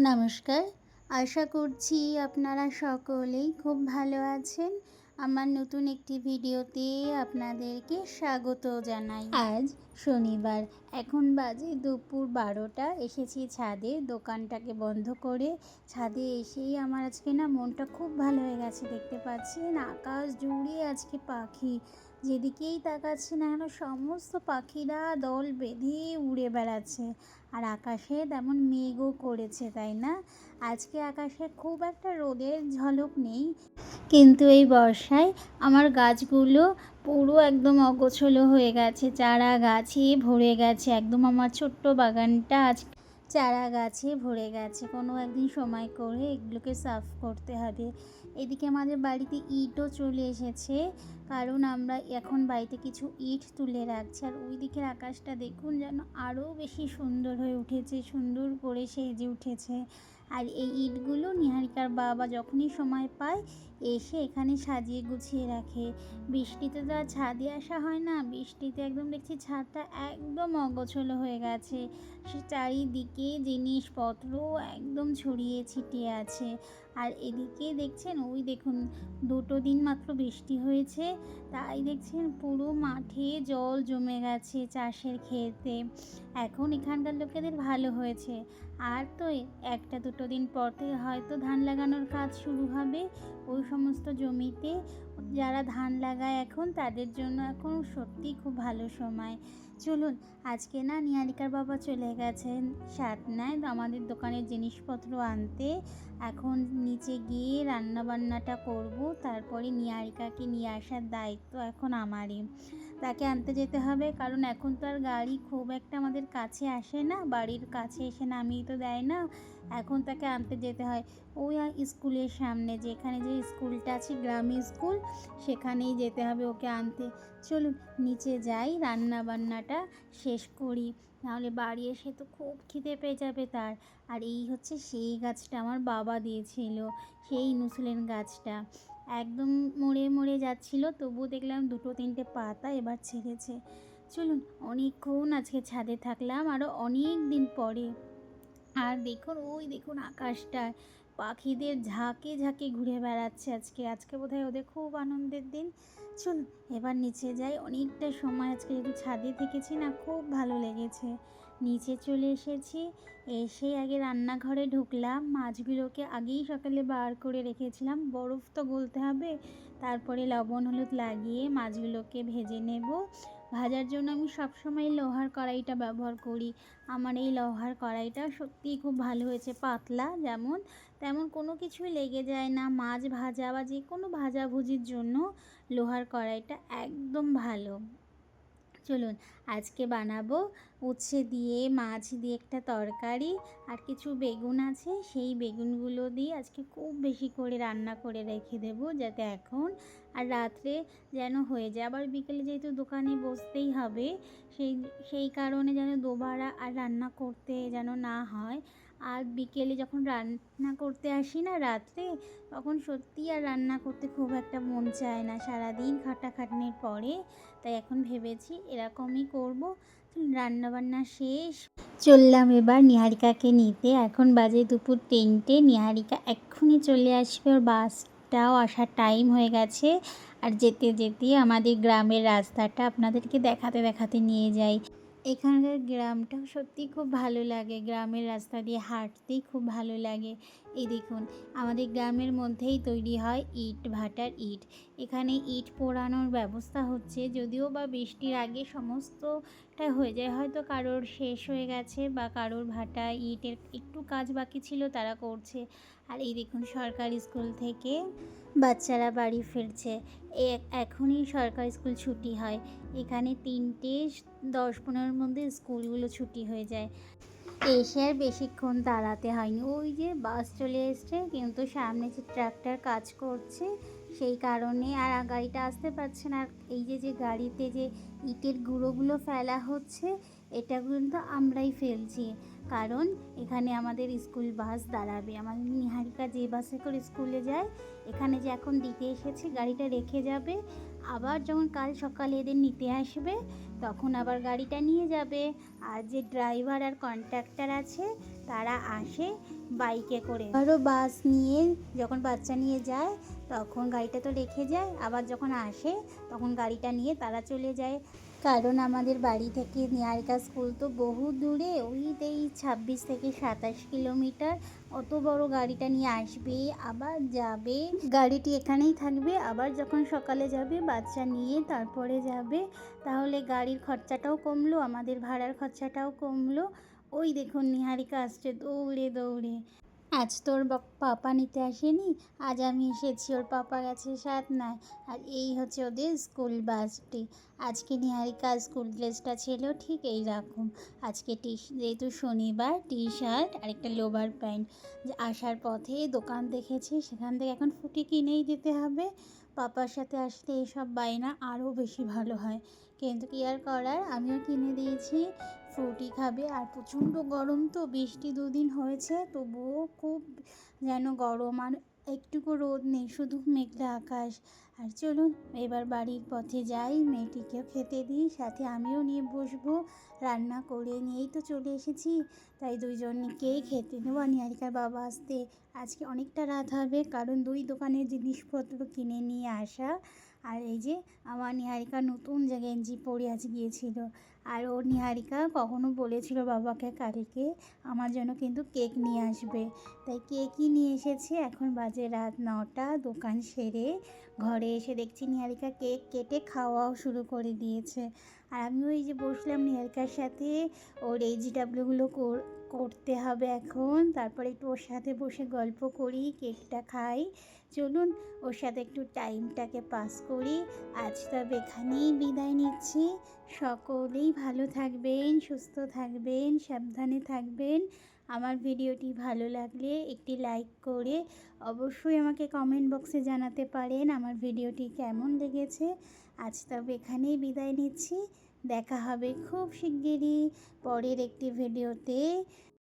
নমস্কার, আশা করছি আপনারা সকলেই খুব ভালো আছেন। আমার নতুন একটি ভিডিওতে আপনাদেরকে স্বাগত জানাই। আজ শনিবার, এখন বাজে দুপুর 12টা। এসেছি ছাদে, দোকানটাকে বন্ধ করে ছাদে এসেই আমার আজকে মনটা খুব ভালো হয়ে গেছে। দেখতে পাচ্ছেন আকাশ জুড়ে আজকে পাখি, যেদিকেই তাকাচ্ছি না কেন সমস্ত পাখিরা দল বেঁধে উড়ে বেড়াচ্ছে। আর আকাশে তেমন মেঘও করেছে, তাই না? আজকে আকাশে খুব একটা রোদের ঝলক নেই, কিন্তু এই বর্ষায় আমার গাছগুলো পুরো একদম অগোছলো হয়ে গেছে, চারা গাছে ভরে গেছে। একদম আমার ছোট্ট বাগানটা আজ চারা গাছে ভরে গেছে। কোনো একদিন সময় করে এগুলোকে সাফ করতে হবে। এদিকে আমাদের বাড়িতে ইটও চলে এসেছে, কারণ আমরা এখন বাড়িতে কিছু ইট তুলে রাখছি। আর ওই দিকের আকাশটা দেখুন, যেন আরও বেশি সুন্দর হয়ে উঠেছে, সুন্দর করে সেজে উঠেছে। আর এই ইটগুলো নিহারিকার বাবা যখনই সময় পায় এসে এখানে সাজিয়ে গুছিয়ে রাখে। বৃষ্টিতে তো আর ছাদে আসা হয় না, বৃষ্টিতে একদম দেখছি ছাদটা একদম অগোছলো হয়ে গেছে। সে চারিদিকে জিনিসপত্র একদম ছড়িয়ে ছিটিয়ে আছে। আর এদিকে দেখছেন, ওই দেখুন 2 দিন মাত্র বৃষ্টি হয়েছে, তাই দেখছেন পুরো মাঠে জল জমে গেছে চাষের ক্ষেতে। এখন এখানকার লোকেদের ভালো হয়েছে, আর তো 1-2 দিন পর থেকে হয়তো ধান লাগানোর কাজ শুরু হবে। ওই সমস্ত জমিতে যারা ধান লাগায় এখন, তাদের জন্য এখন সত্যিই খুব ভালো সময়। চলুন, আজকে নিহারিকার বাবা চলে গেছেন সাতনায় আমাদের দোকানের জিনিসপত্র আনতে। এখন নিচে গিয়ে রান্নাবান্নাটা করব, তারপরে নিহারিকাকে নিয়ে আসার দায়িত্ব এখন আমারই। তাকে আনতে যেতে হবে, কারণ এখন তো আর গাড়ি খুব একটা আমাদের কাছে আসে না, বাড়ির কাছে এসে নামিয়ে তো দেয় না। এখন তাকে আনতে যেতে হয় ওই স্কুলের সামনে, যেখানে যে স্কুলটা আছে গ্রামীণ স্কুল, সেখানেই যেতে হবে ওকে আনতে। চলুন নিচে যাই, রান্না বান্নাটা শেষ করি, নাহলে বাড়ি এসে তো খুব খিদে পেয়ে যাবে তার। আর এই হচ্ছে সেই গাছটা আমার বাবা দিয়েছিল, সেই ইনসুলিন গাছটা একদম মরে মরে যাচ্ছিল, তবুও দেখলাম 2-3টে পাতা এবার ছেড়েছে। চলুন, অনেকক্ষণ আজকে ছাদে থাকলাম, আরও অনেক দিন পরে। আর দেখুন, ওই দেখুন আকাশটায় পাখিদের ঝাঁকে ঝাঁকে ঘুরে বেড়াচ্ছে। আজকে বোধহয় ওদের খুব আনন্দের দিন। চলুন এবার নিচে যাই, অনেকটা সময় আজকে যেহেতু ছাদে থেকেছি না, খুব ভালো লেগেছে। নিচে চলে এসেছি, এসে আগে রান্নাঘরে ঢুকলাম। মাছগুলোকে আগেই সকালে বার করে রেখেছিলাম, বরফ তো গলতে হবে, তারপরে লবণ হলুদ লাগিয়ে মাছগুলোকে ভেজে নেব। ভাজার জন্য আমি সবসময় লোহার কড়াইটা ব্যবহার করি। আমার এই লোহার কড়াইটা সত্যিই খুব ভালো হয়েছে, পাতলা যেমন তেমন কোনো কিছুই লেগে যায় না। মাছ ভাজা বা যে কোনো ভাজাভুজির জন্য লোহার কড়াইটা একদম ভালো। চলুন, আজকে বানাবো উচ্ছে দিয়ে মাছ দিয়ে একটা তরকারি, আর কিছু বেগুন আছে, সেই বেগুনগুলো দিয়ে আজকে খুব বেশি করে রান্না করে রেখে দেবো, যাতে এখন আর রাত্রে যেন হয়ে যায়। আবার বিকেলে যেহেতু দোকানে বসতেই হবে, সেই সেই কারণে যেন দুবারা আর রান্না করতে যেন না হয়। আর বিকেলে যখন রান্না করতে আসি না রাত্রে, তখন সত্যি আর রান্না করতে খুব একটা মন চায় না সারাদিন খাটাখাটনির পরে। তাই এখন ভেবেছি এরকমই করব। রান্নাবান্না শেষ, চললাম এবার নিহারিকাকে নিতে। এখন বাজে দুপুর 3টে, নিহারিকা এক্ষুনি চলে আসবে, ওর বাসটাও আসার টাইম হয়ে গেছে। আর যেতে যেতে আমাদের গ্রামের রাস্তাটা আপনাদেরকে দেখাতে দেখাতে নিয়ে যাই। এখানকার গ্রামটাও সত্যিই খুব ভালো লাগে, গ্রামের রাস্তা দিয়ে হাঁটতেই খুব ভালো লাগে। এই দেখুন, আমাদের গ্রামের মধ্যেই তৈরি হয় ইট ভাটার ইট। এখানে ইট পোড়ানোর ব্যবস্থা হচ্ছে, যদিও বা বৃষ্টির আগে সমস্তটা হয়ে যায়, হয়তো কারোর শেষ হয়ে গেছে বা কারোর ভাটা ইটের একটু কাজ বাকি ছিল, তারা করছে। আর এই দেখুন, সরকারি স্কুল থেকে বাচ্চারা বাড়ি ফিরছে। এখনই সরকারি স্কুল ছুটি হয়, এখানে 3:10-15-এর মধ্যে স্কুলগুলো ছুটি হয়ে যায়। এসে আর বেশিক্ষণ দাঁড়াতে হয়নি, ওই যে বাস চলে এসছে, কিন্তু সামনে যে ট্রাক্টর কাজ করছে সেই কারণে আর গাড়িটা আসতে পারছে না। আর এই যে গাড়িতে যে ইটের গুঁড়োগুলো ফেলা হচ্ছে, এটা কিন্তু আমরাই ফেলছি, কারণ এখানে আমাদের স্কুল বাস দাঁড়াবে। আমাদের নিহারিকা যে বাসে করে স্কুলে যায়, এখানে যে এখন দিতে এসেছে, গাড়িটা রেখে যাবে, আবার যখন কাল সকালে এদের নিতে আসবে তখন আবার গাড়িটা নিয়ে যাবে। আর যে ড্রাইভার আর কন্ট্রাক্টর আছে তারা আসে বাইকে করে। আরও বাস নিয়ে যখন বাচ্চা নিয়ে যায় তখন গাড়িটা তো রেখে যায়, আবার যখন আসে তখন গাড়িটা নিয়ে তারা চলে যায়। কারণ আমাদের বাড়ি থেকে নিহারিকা স্কুল তো বহু দূরে, ওইটাই 26 থেকে 27 কিলোমিটার। অত বড় গাড়িটা নিয়ে আসবে আবার যাবে, গাড়িটি এখানেই থাকবে, আবার যখন সকালে যাবে বাচ্চা নিয়ে তারপরে যাবে। তাহলে গাড়ির খরচাটাও কমলো, আমাদের ভাড়ার খরচাটাও কমলো। ওই দেখুন নিহারিকা আসছে দৌড়ে দৌড়ে। আজ তোর পাপা নিতে আসেনি, আজ আমি এসেছি, ওর পাপা গেছে সাতনায়। আর এই হচ্ছে ওদের স্কুল বাসটি। আজকে নিহারিকার স্কুল ড্রেসটা ছিল ঠিক এই রকম। আজকে যেহেতু শনিবার, টি শার্ট আর একটা লোভার প্যান্ট। আসার পথে দোকান দেখেছি, সেখান থেকে এখন ফুটি কিনেই দিতে হবে। পাপার সাথে আসলে এসব বায়না আরও বেশি ভালো হয়, কিন্তু কি আর করার, আমিও কিনে দিয়েছি। ফ্রুটি খাবে। আর প্রচণ্ড গরম তো, বৃষ্টি দুদিন হয়েছে তবুও খুব যেন গরম, আর একটুকু রোদ নেই, শুধু মেঘলা আকাশ। আর চলুন এবার বাড়ির পথে যাই, মেয়েটিকেও খেতে দিই, সাথে আমিও নিয়ে বসবো। রান্না করে নিয়েই তো চলে এসেছি, তাই দুইজনকেই খেতে দেবো। আর নিহারিকার বাবা আসতে আজকে অনেকটা রাত হবে, কারণ দুই দোকানের জিনিসপত্র কিনে নিয়ে আসা। আর এই যে আমার নিহারিকা নতুন যে গেঞ্জি পরে আজ গিয়েছিল, আর ওর নিহারিকা কখনো বলেছিল বাবাকে কালকে আমার জন্য কিন্তু কেক নিয়ে আসবে, তাই কেকই নিয়ে এসেছে। এখন বাজে রাত 9টা, দোকান সেরে ঘরে এসে দেখছি নিহারিকা কেক কেটে খাওয়াও শুরু করে দিয়েছে। আর আমিও এই যে বসলাম নিহারিকার সাথে, ওর এইচডাব্লিউগুলো করতে হবে এখন, তারপরে একটু ওর সাথে বসে গল্প করি, কেকটা খাই। চলুন ওর সাথে একটু টাইমটাকে পাস করি। আজ তবে এখানেই বিদায় নিচ্ছি। সকলেই ভালো থাকবেন, সুস্থ থাকবেন, সাবধানে থাকবেন। আমার ভিডিওটি ভালো লাগলে একটি লাইক করে অবশ্যই আমাকে কমেন্ট বক্সে জানাতে পারেন আমার ভিডিওটি কেমন লেগেছে। আজ তবে এখানেই বিদায় নিচ্ছি। দেখা হবে খুব শিগগিরই পরের একটি ভিডিওতে।